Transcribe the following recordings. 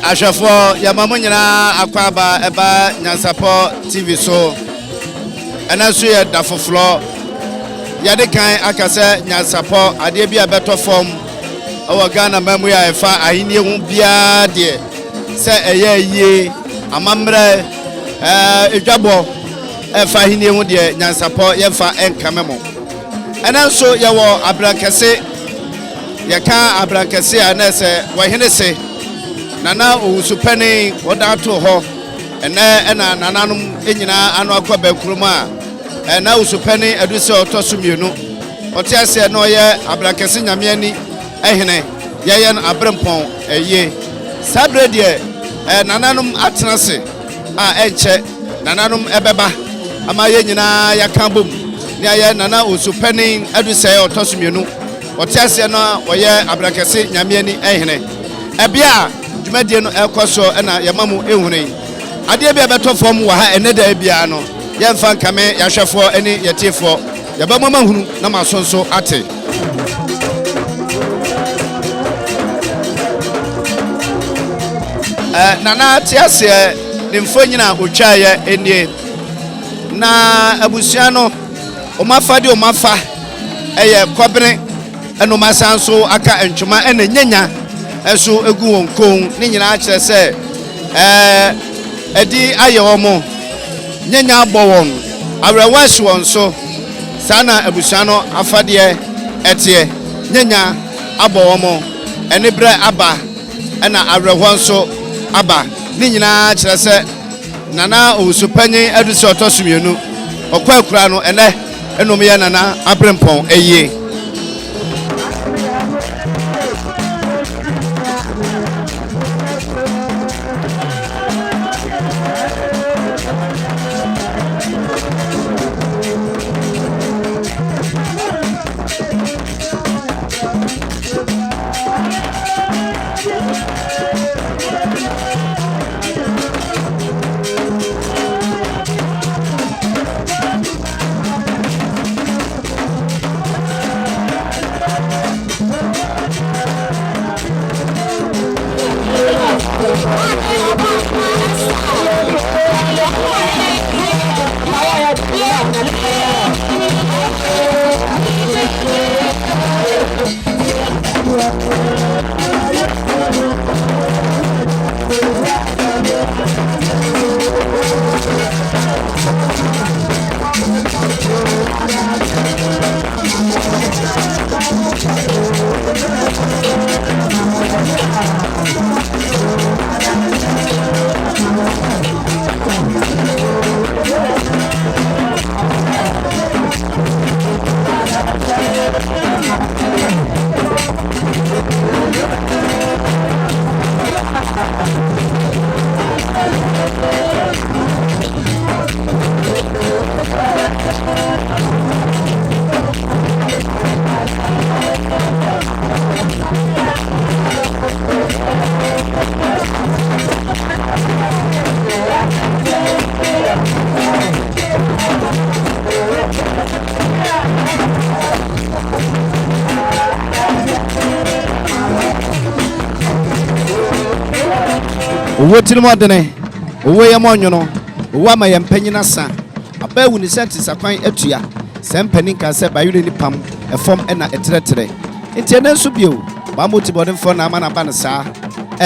Ashafo Yamamunyana Akwaba Eba NYANSAPO TV so Anasu ya dafoflo Yadekan akase NYANSAPO ade bia beto form owo Ghana mamu ya efa ahini hu bia de se eye amamre edwabo efa ahini hu de NYANSAPO yefa enkamemo Ananso yawo abrankese yaka abrankese anese wahene se Nana usupeni wadato ho ena nananum enyina anu akwa kuruma ena usupeni eduse otosumienu otiase no ye abrakese nyame ani ehene ye no Obrepom eye sabre de nananum atenase a enche nananum ebeba ama ye nyina yakambom ne ye nana usupeni eduse otosumienu otiase no oye abrakese nyame ani ehene ebia Jumadi no ekoso na yamamu ehune ade bia beto fom wa ha eneda bia no yemfa nkame yahwefo eni yetifo yabamama hunu na masonso ate nana tiase ne mfonyina otwaye enie na abusua no omafade omafa eye kobere enomasanso aka entwuma ena nyanya Esu egu wonkon ni nyina kire se edi aye omo nyanya abọ won awrewasu won so sana abusua no afade etie nyanya abọ omo enibre aba na awrewon so aba ni nyina kire se nana osupanyin aduse otosumienu okwa kura no ene enom ye nana Obrepom eye Wotilmo dene owe yamonyono owa ma yampanyina sa abawu ni senti sakwan atua sempani ka se bayure ni pam efom na etretre entiene nso bio ba motibodin fo na ama na ba ne sa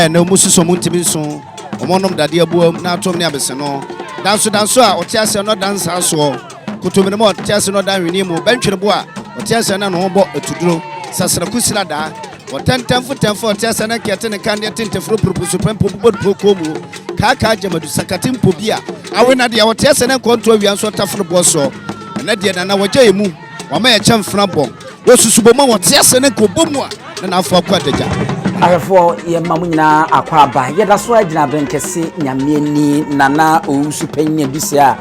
na omususo muntimi nso omonom dade abuam na atom ne abese no danso a otiase no dansa so kutumene mo otiase no dan hweni mu bantwene bo a otiase na no bo etuduro sasra kusira da Temfo otiase na kete ne kan tentefro propuso pempo bod prokomu kaka jamadu sakatim pobia awena de otiase na konto awianso tafro boso na de na wagya emu wama ya chamfra bon wosusuboma otiase na kobomu a na afọ akwa daja Arefo ye mamunyina akwaba ye da so agina benkese nyame ni nana ousupanyin bisia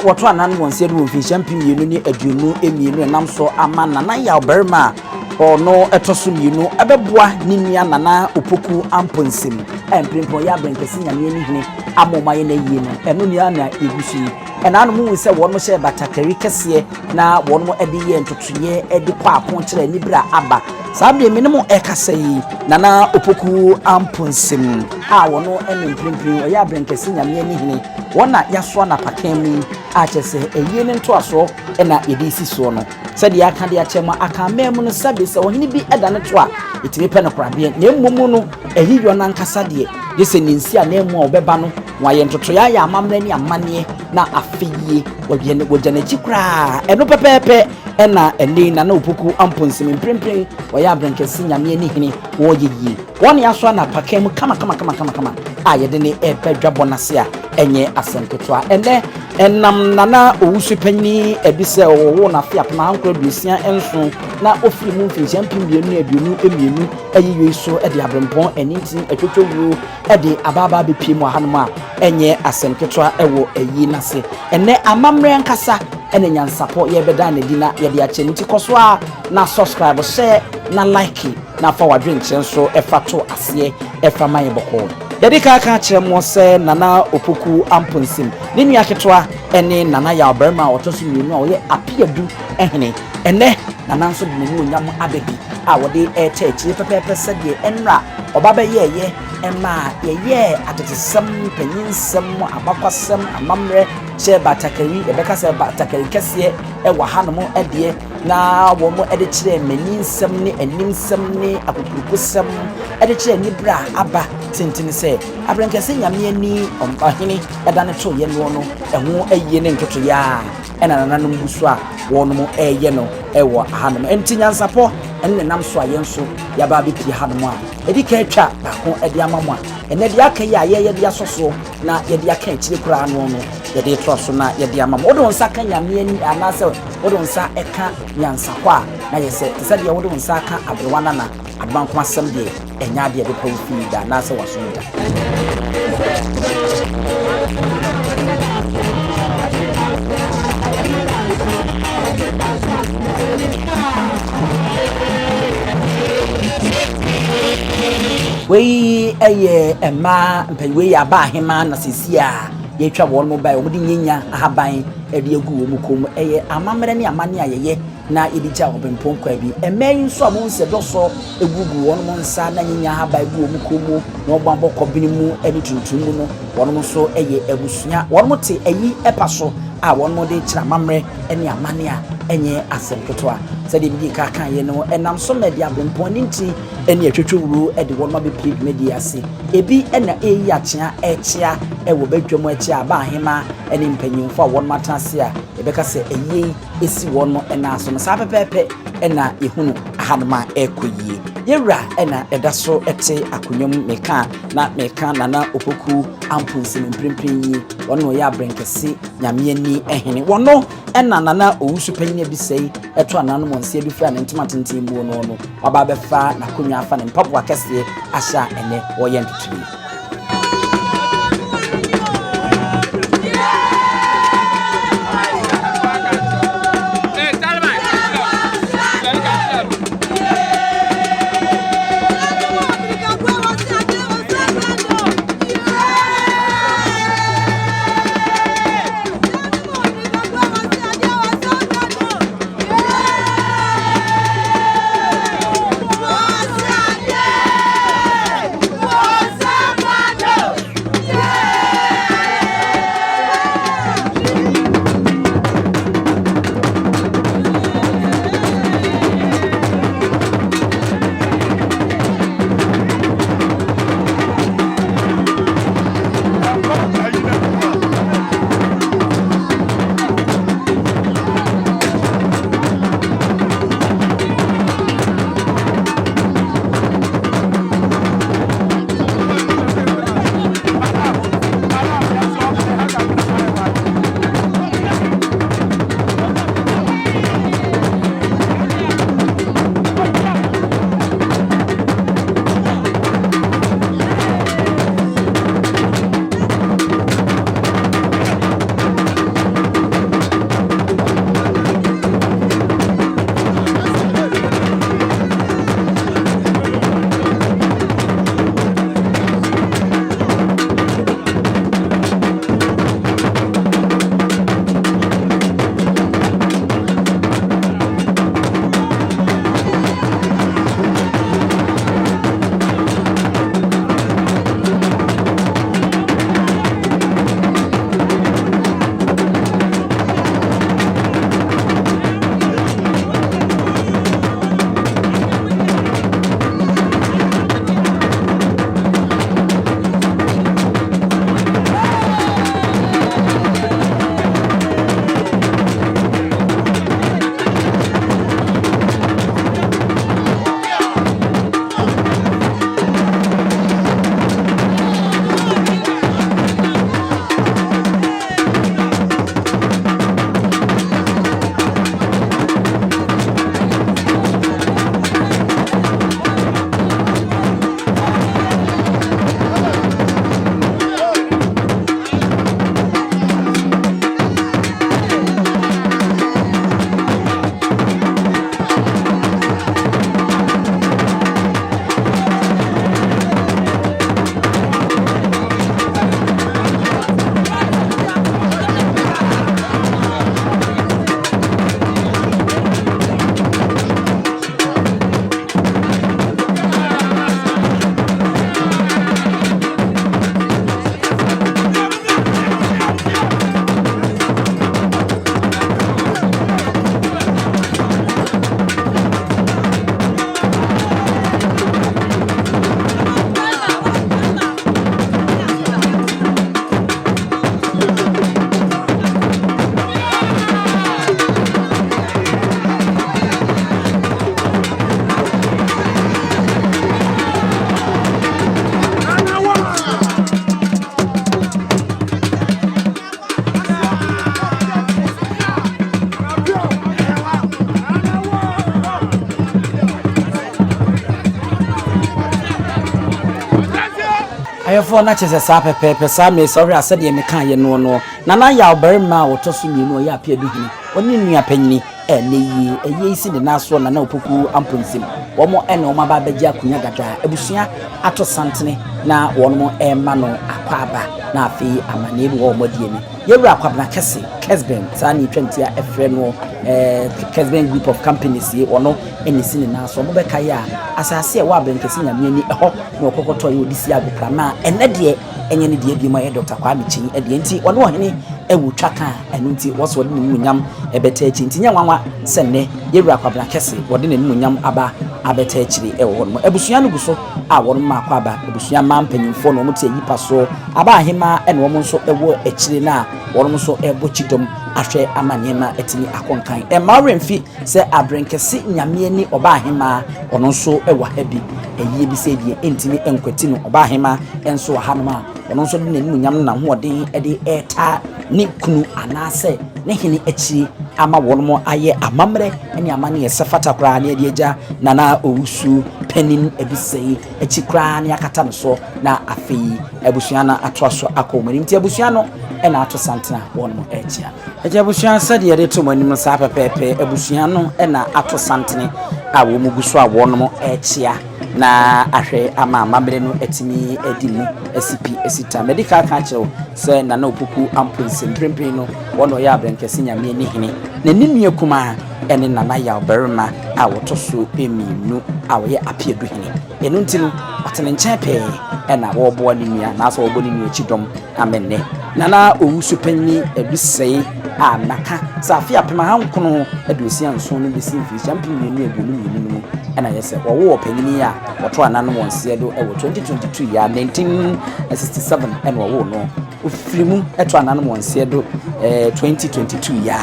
woto anan wonse do fi champion yenu ni aduonu emienu nam so ama nana ya Obrema ono etoso mienu ebeboa ninua nana Opoku Amponsem emprimpo ya brenkesi nyame ni hene amoma ye na yie no eno nua na egusu enanu mu se wono hye batakari kese na wono ede ye ntotoye ede kwa apon kire nibra aba sabe minimo ekasa yi nana Opoku Amponsem a wono emprimpo ya brenkesi nyame ni hene wona yaso na pakam a chese eyie ne ntoaso na edisi so no said the Akan de Achema Akan memu no sabe se ohini bi eda ne to a etimi pe no krabe na emmomu no ehiyo na nkasa de yese ninsi a na emu obeba no waye ntoto ya ya amamre ni amane na afeye wojane chikra eno pepepe ena eni na Opoku Amponsem mprempren waya abrenkesi nyame ani hene woyeyi woni aso na pakam kama a yede ne epedwabo nase a enye asenketo ene enam nana owusu panyi ebise wo na fiap na ankro dusia enso na ofiri mu mfinhyam pimbienu aduonu emienu ayiwe so ede abrempon enintin atwotwo ede ababa bepiem ahanum a enye asenketo ewo eyi nase ene amamre nkasa ene NYANSAPO yebeda na dina yede ache nti koso a na subscribe share na like na forward nso efato ase efa maye boko yadika aka kyeremo se nana Opoku Amponsem ne nua ketwa ene nana ya Obrepom otoso mienu a oye apiadu ehene ene nana nso de ne onyam abebi a wode eche pepepe se de enra obaba ye ema ye atetsem panyinsem abakwasem amamre che batakari ebeka se batakari kese ewa hanom ede na wo mo ede kire maninsem ne animsem ne akokurkusem ede kire nibra aba tintin se abrenkese nyame ani ompahene eda ne to ye no no eho aye ne ntoto ya ena nananom busu a wono mo eye no ewo hanom enti NYANSAPO enne nam so ayenso ya ba be pie hanom a edi ka atwa bako edi amamu a ene de aka ya ye de asoso na ye de aka akire kura no no ye de troso na ye de amamu odo nsa ka nyame ani anase odo nsa eka NYANSAPO a na ye se de odo nsa aka abrewana na adbanko asem de enya de be pawfi da na se waso da we eye ema mpanwe ya ba hema na sesia ye twa won mo bai omudi nyenya ahaban ede agu wo mukom eye amamre ne amane ayeye na edija Obrepom kwa bi emeyin so amo nse doso egugu won mo nsa na nyenya ahaban gu wo mukom na ogbambo kobini mu eni tuntum mu no won mo so eye abusua won mo te eyi epaso a won mo de kira amamre ene amane a enye asemketo a sede bi ka kan ye no enam so media Obrepom nti ene atwetwuru ede won ma be plead media ase ebi ena eyi achia echia ewo badwam achia ba ahema ene mpanyimfo a won mata ase a ebeka se eyi esi won no ena aso sa pepepe ena ehunu ahanoma ekoyie yewra ena edaso ete akonyam meka nana Opoku Amponsem mprempren yi wono ya brenkesi nyame ani ehene wono ena nana owusu panyin bi sei eto anano monse bi fra ne ntimatenten mu no waba befa na konwa afa ne mpapo akese ahya ene woye ntutu ayefo na chese sa pepepe sa me sorry ase de me kan ye no na ya Obrepom wotoso mi no ya apia duhini oni nua panyini ne yi isi de na so na Opoku Amponsem wo mo ene o maba bagia akunya gada abusua ato santene na wo mo ma no akwaba na afi amane bi wo mo die ni yewura akwabna kese Kesben sani 20 a efre no Kesben group of companies ye ono enisi ne na so mo be kai a asase e wa benkesi nyame ni eho na okokoto ye odisi agoprama ene de enye ne de bi mo ye Dr. Kwame Chin e de nti ono hene ewu twaka enu nti wo so de mu nyam ebeta echi nti nya nwanwa senne yewura akwabna kese wo de ne mu nyam aba abeta echi e wo no ebusua no guso a wo no makwa aba ebusua ma mpanyimfo no mo te yipa so aba ahema ene wo mo nso ewo echi na wo no so ebo chidom ahwe amanema etini akonkan e mawremfi se abrenkesi nyame ni oba ahema ono nso ewa habi eyi bi se die entini enkwati no oba ahema enso hanoma ono nso de nemu nyam na hoɔden de eta ne kunu anase ne hene echi ama wɔn aye amamre ne amane yesafata kra ne de agya nana owusu penin ebisei echi kra ne akata no so na afei abusua na atoaso akɔmani nti abusua no na ato santena wɔn mo echia agya abusua sade yɛde to manim sa pepepe abusua no na ato santene a wɔn mu guso a wɔn mo echia na ahwe ama amamre no etimi edimu esipi esita medical council say nana Opoku Amponsem prempren no wono ya abrenkesi nyame ni hene na ninua kuma ene nana ya Obrepom a wotoso eminu a wo ye apiedu hene enu ntino atene nchen pe na wo bo ninua na so wo bo ninua chidom amenne nana owusu panyi ebisei a naka safi apema hankono aduosi anson no besi mfi champion menu egunu ena yese wo panyini a woto ananu wonse do e wo 2022 ya 1967 ena wo no ofirimu eto ananu wonse do 2022 ya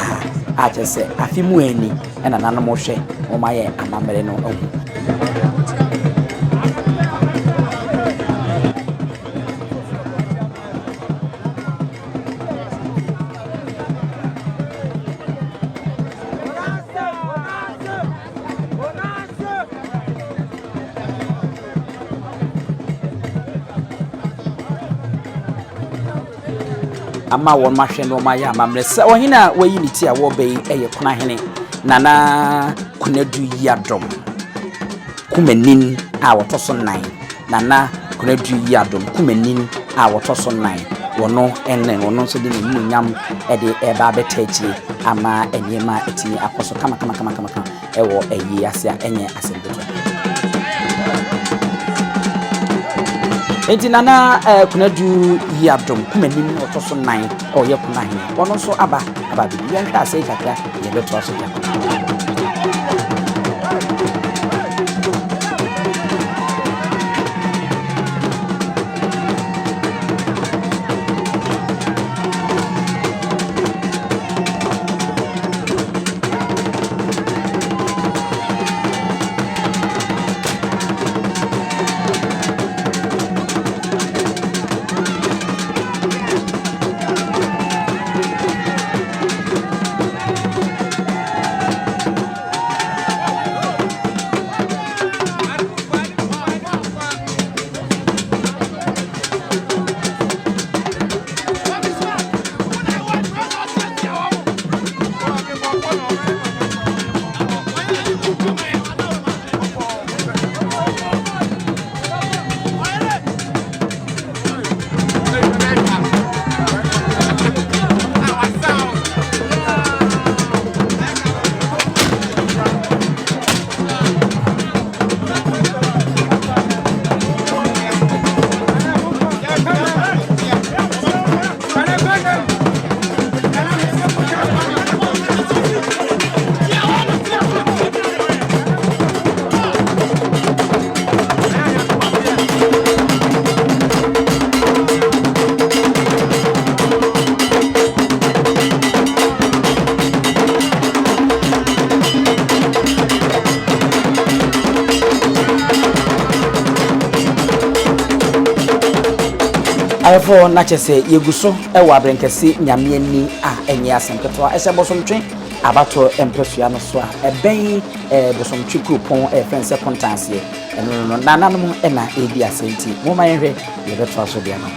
a chese afimu ani ena nanu mo hwe o maye amamere no awu ama won mahwe no ma ya amamre se ohina wayi niti a wo bei eye kuna hene nana kunadu yadom kumanin a wotoso 9 nana kunadu yadom kumanin a wotoso 9 wono enne wono so de ni nyam ede eba betachi ama eniema etini akoso kama ewo eyi ase enye asembeto enti nana kunadu yadom kumanin otoso 9 o ye kuna hene wono so aba bi yan ta sei kakra ye beto so ya ayefo na chese yeguso ewa abrenkesi nyame ni a enye asempeto a ese bosomtwe abato empesua no so a eben bosomtwe kupon fense kontanse no nananom na edi asenti mo ma yenhwe ye betwa so bia no.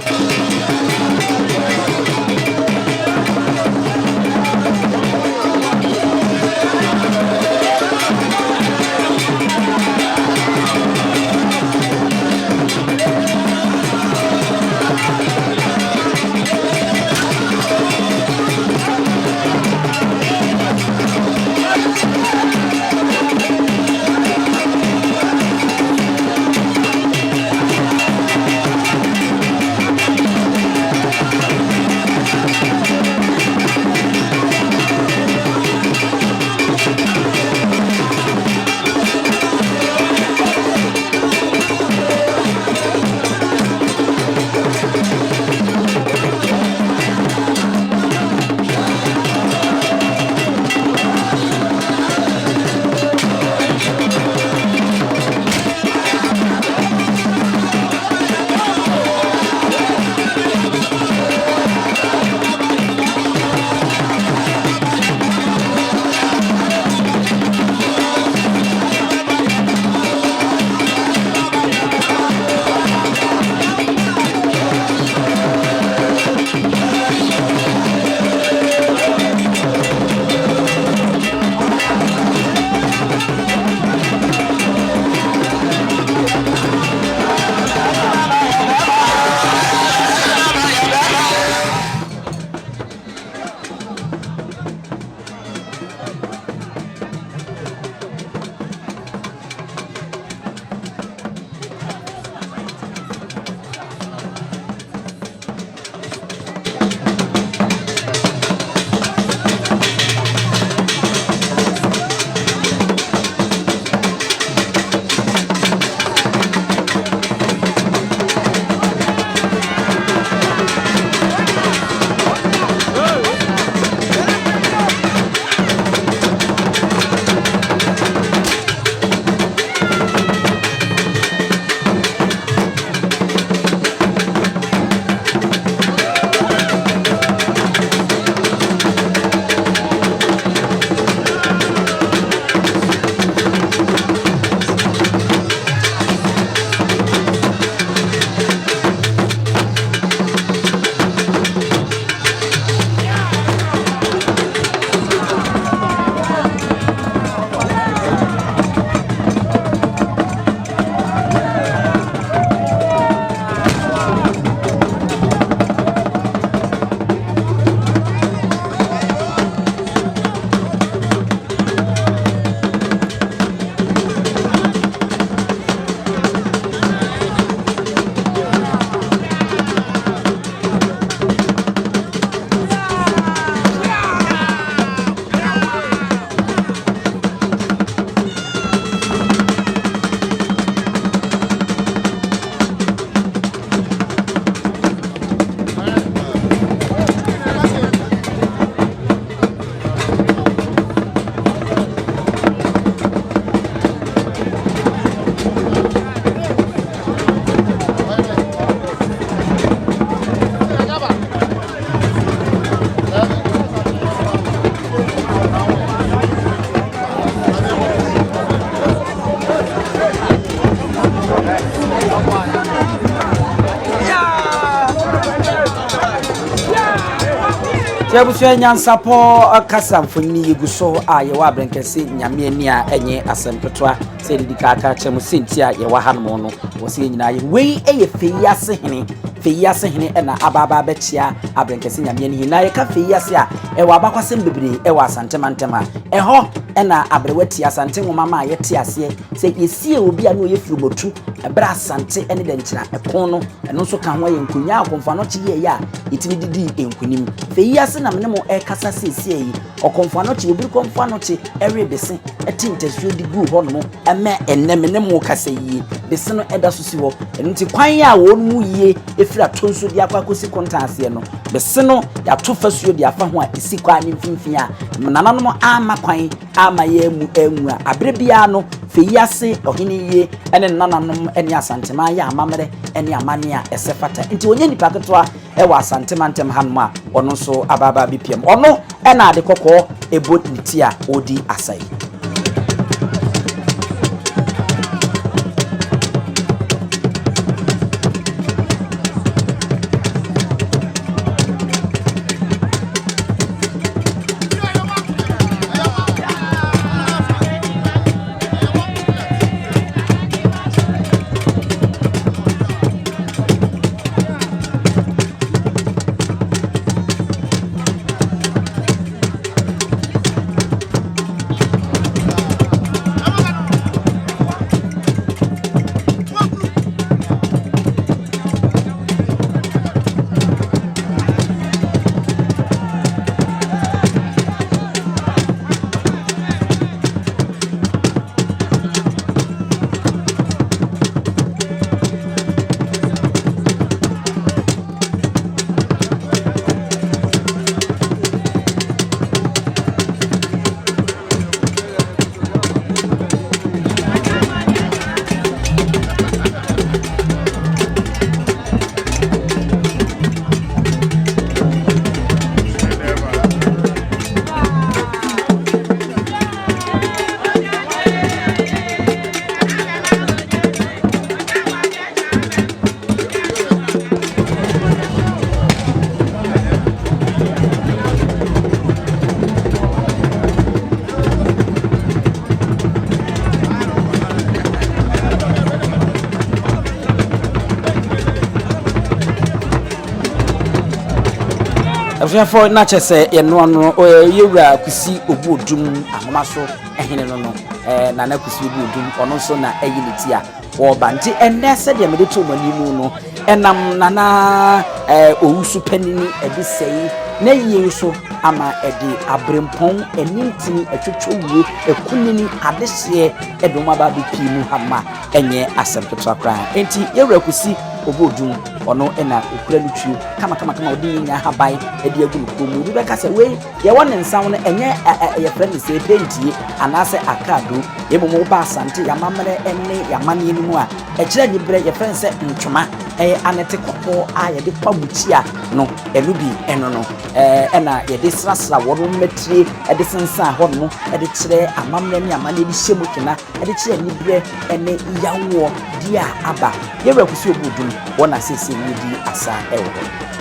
Tiabusua NYANSAPO akasa mfoni yeguso a ye wa brenkese nyame ani a enye asempetwa se didikaka chemu sentia ye wa hanmo no wose nyina ye wei eye feyase hene na ababa bechia abrenkese nyame ani na ye ka feyase a e wa abakwasem bebre e wa Asantema eho na abrewati Asante ngoma ye te ase se yesie obi a no ye firumotu ebra Asante ene de nkyira ekon no eno so ka ho ye nkunya akomfa no kye ye a itimi didi enkunim feyase na mene mo kasa sesie yi okomfa no kye obi komfa no kye ewe bese etintasuo di gu ho no eme enemene mo kasa yi bese no eda so si ho enti kwan ya wo mu yie efira tonso di akwakosi kontaase no bese no ya to fasuo di afa ho a isi kwa ni mfimfin a nananom ama kwan ama ye mu enwa abre bia no feyase ohini ye ene nananom ene Asanteman ya amamre ene amane a esefata enti onye nipa ketwa e wa Asanteman hanmo a ono so ababa bipiem ono ena ade kokko ebot ntia odi asai for na chese ye no no yewura kusi obodum ahoma so ehene no na na kusi obodum ono so na eyiniti a wo banti enne se de mede to mani mu no enam nana owusu panini edisei na yie so ama edi Obrepom enintini etwetwowo ekunini adehye edoma ba bi mu hama enye asempetwa kra enti yewura kusi obodum ono ena okura nutue kama odi nya habai edi agu nkomu bi beka se we ye won nsan no enye ye friend se pentie anase akado ebomo ba asante yamamre enne yamane ni mu a ekira ni bre ye friend se ntwoma anete kopo a ye de pabutia no enu bi eno no ena ye de srasra wono metrie e de sensa ho no e de kire amamre ni amane bi hyemu kina e de kire ni bre enne yawo dia aba ye wura kusi obodum wona sese ni di asa ewo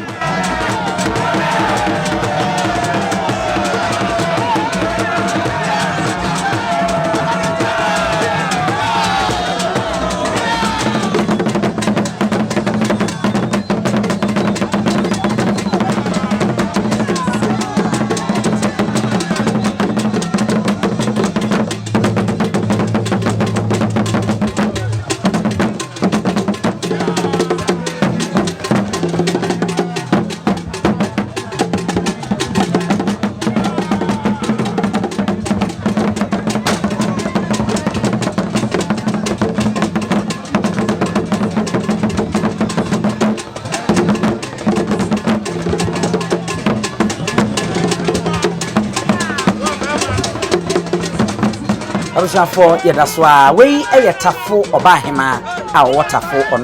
for yedaswa we tafo obahema a wotafo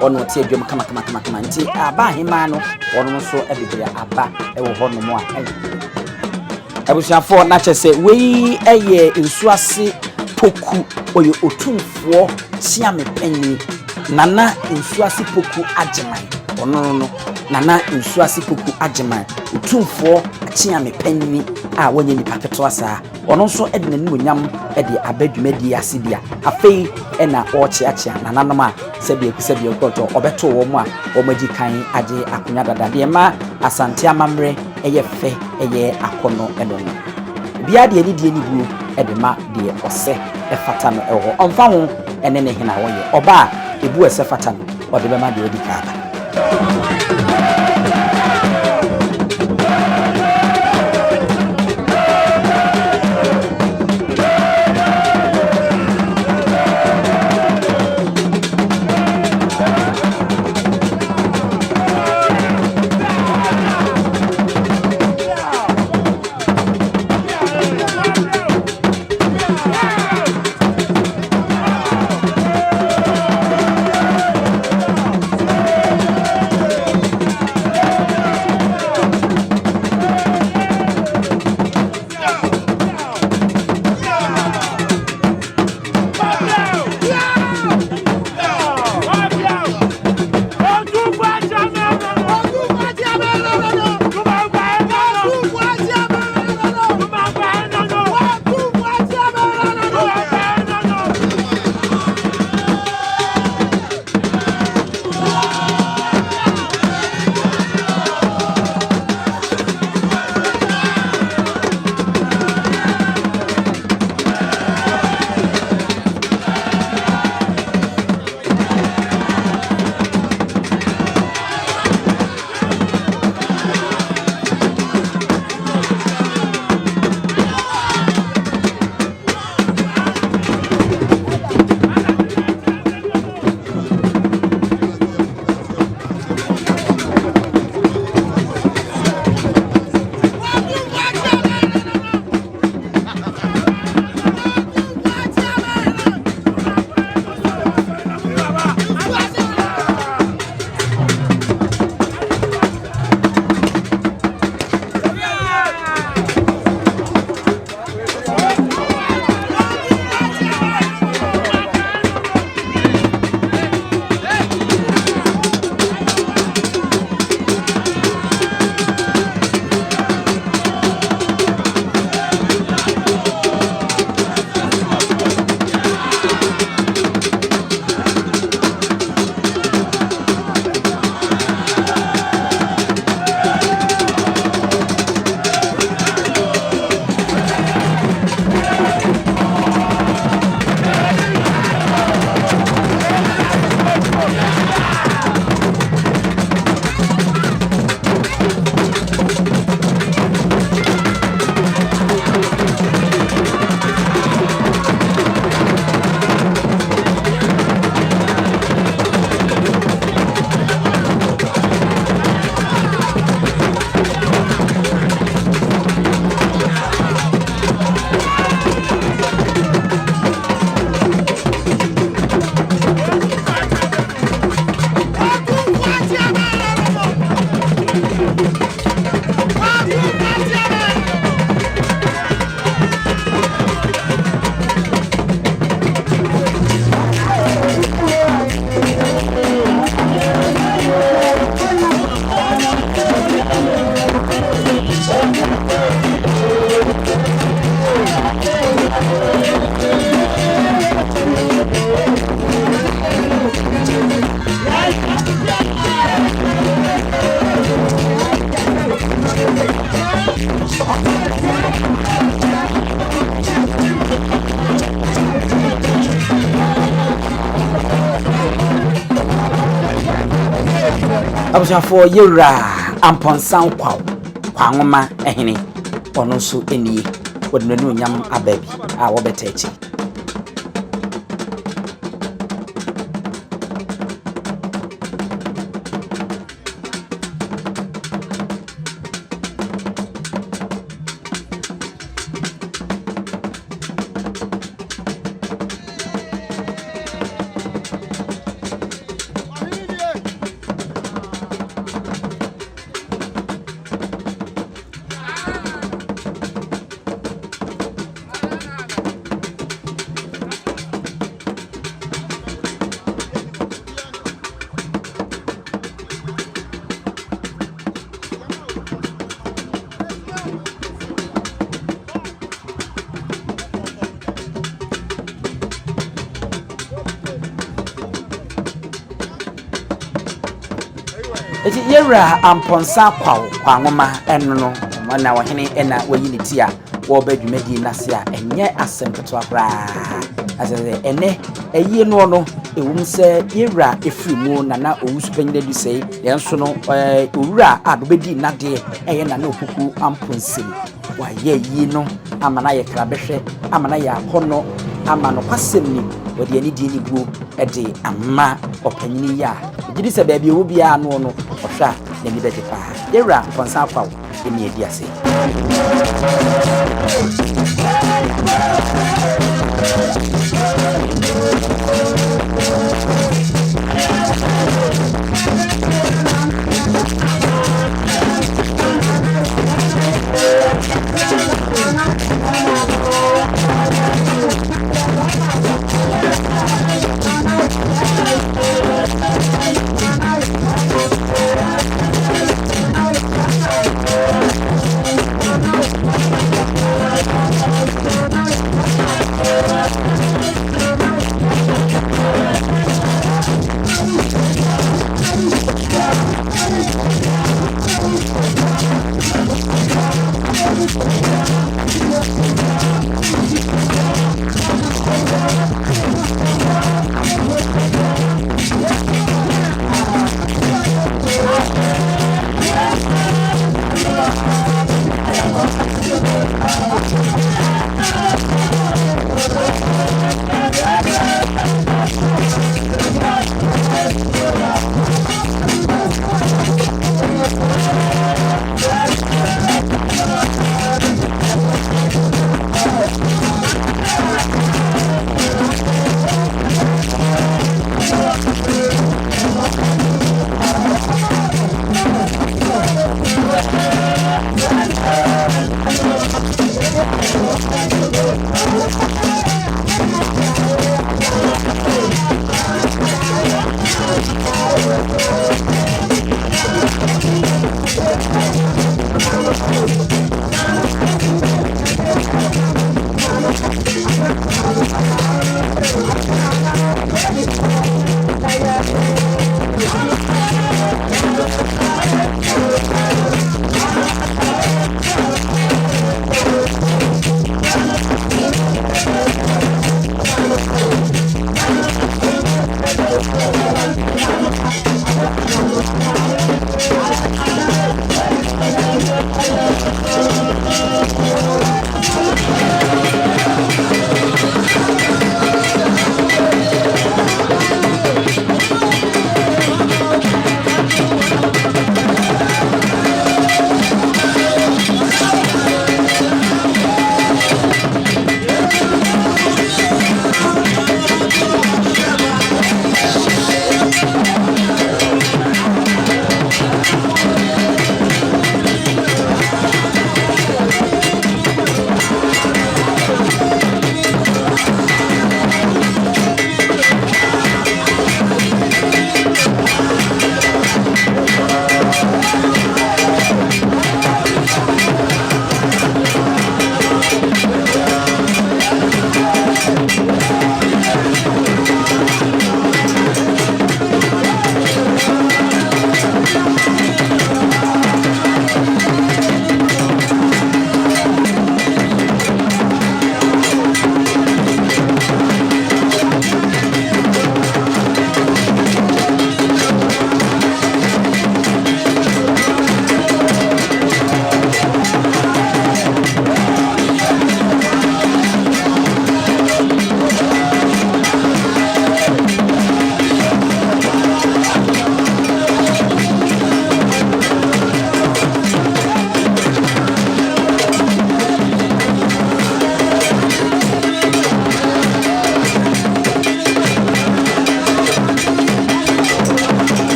ono tie dwom kama nti abahema no ono so ebibire aba ewo hono mo a for na chese we nsuase poku oyo otumfo chiame penni nana nsuase poku ageman ono nana nsuase poku ageman otumfo chiame penni a wonye ni paketo asa ono so edna ni onyam ede abadwumadi asibia afei ena ochiachia nananom a sebie koto obeto wo mu a omaji kan age akonya dada de ma asante amamre eye fe eye akono edono bia de ni buo ede ma de ose efata no ewo onfa ho ene ne hina wo ye oba ebu ese fata no ode be ma de odi kaaba for Yera Amponsem Kwangoma Ehene ono so enie wode no nyam ababi a wo betechi Eti Yera Amponsem Kwangoma eno no na wohene ena wayi ne ti a wo badwumadi nase a enye asempetwa kra asese ene eyi no ewum se Yera efrimu na owusupanyina du sei yenso no owura a do bedi nade eye na Opoku Amponsem wa ye yi no amana ye krabehwe amana ye akono amano kwasem ni wode ani di ni guo ede amma opanyini ya gidi se baabi wo bia no ohwa na ni bede pa Yera Amponsem eni edi ase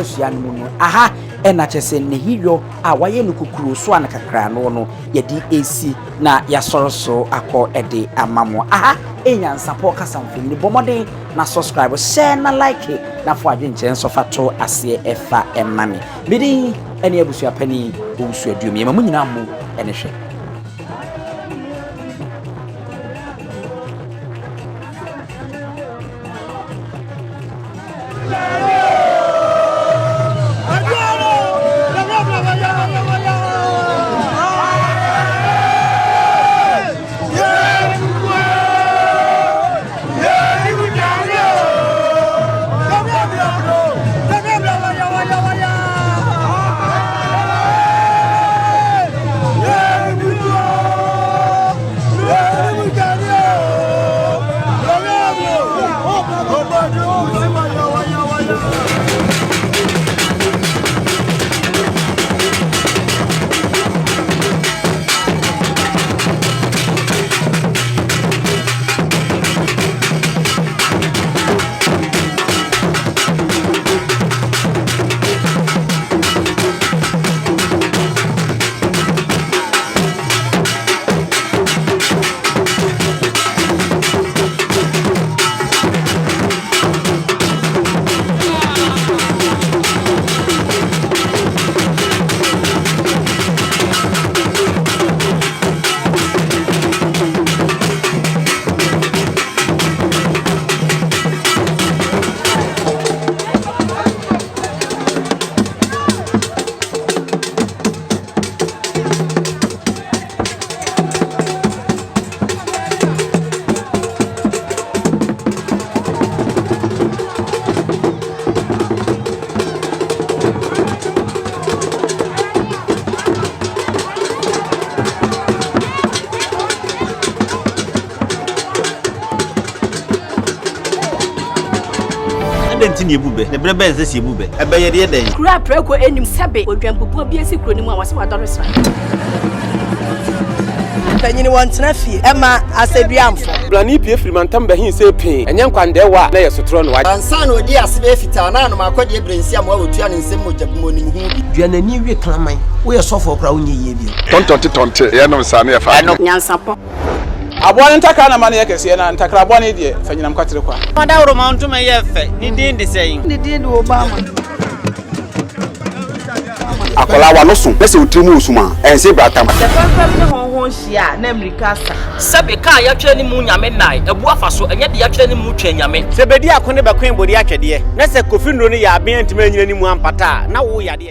akasua no no aha ena chese ne hiro a waye no kukuru so an kakra no yedi AC na yasorso akọ ede amamo aha NYANSAPO kasam film bomode na subscribe share na like na fo adwenche nso fato ase efa emame bidi ene abusua pani onsu aduom yema mu nyina mu ene hwe Dentini ebube ne brebe nsese ebube ebeye de den kura preko enim sebe odwampopo bi esi kro ni mu awase wadoro sra tanyini wantena fie ema aseduamfo blani pie frimantam bahin se pe enye nkwande wa na yesotro no wa ansa na odi asebe fita na no akode ebrensi am wa otua ne nsem mojabumo ni hu bi duanani wie klaman wo ye sofo kra wonye ye bi tontonte ye no sane fa NYANSAPO abone ntakra na mane yakese na ntakra abone de fanyinam kwatere kwa mada woro manto me ye fe ni din de seyin ni din do Obama akola wa no so pese otrimu usuma ense bratam the family ne honhon hia na America sa sebe ka ya twere ni mu nyame nai ebu afaso enye de ya twere ni mu twa nyame sebedi akone be kwen bodi atwede na se kofi nro ni ya aben antima nyina ni mu ampata na wo ya de